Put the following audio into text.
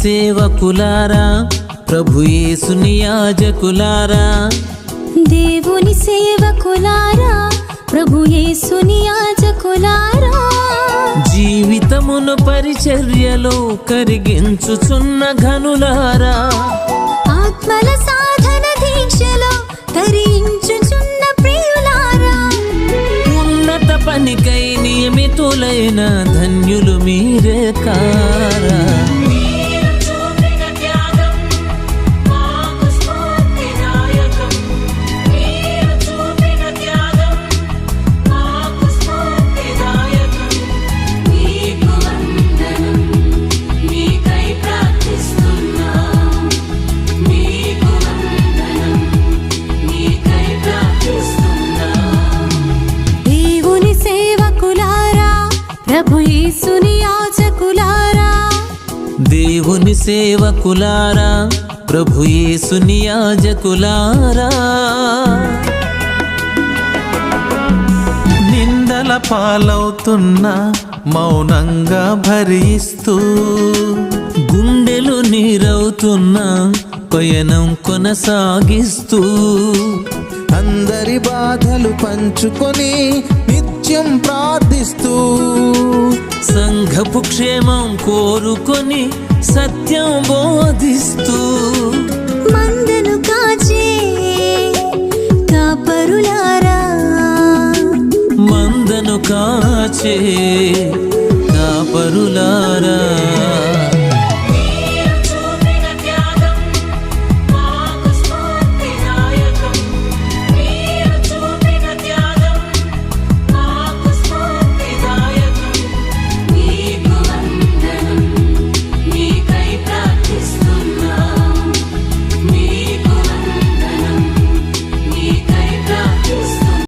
సేవకులారా, ప్రభు యేసుని యాజకులారా. దేవుని సేవకులారా, ప్రభు యేసుని యాజకులారా. జీవితమును పరిచర్యలో కరిగించుచున్న ఘనులారా, ఆత్మల సాధన దీక్షలో తరించుచున్న ప్రియులారా. ఉన్నత పనికై నియమితులైన ధన్యులు మీరే కారా. దేవుని సేవకులారా, ప్రభు యేసుని యాజకులారా. నిందల పాలవుతున్నా మౌనంగా భరిస్తూ, గుండెలు నీరవుతున్నా పయనం కొనసాగిస్తూ, అందరి బాధలు పంచుకొని నిత్యం ప్రార్థిస్తూ, సంఘపు క్షేమం కోరుకొని సత్యం బోధిస్తూ, మందను కాచే కాపరులారా, మందను కాచే కాపరులారా.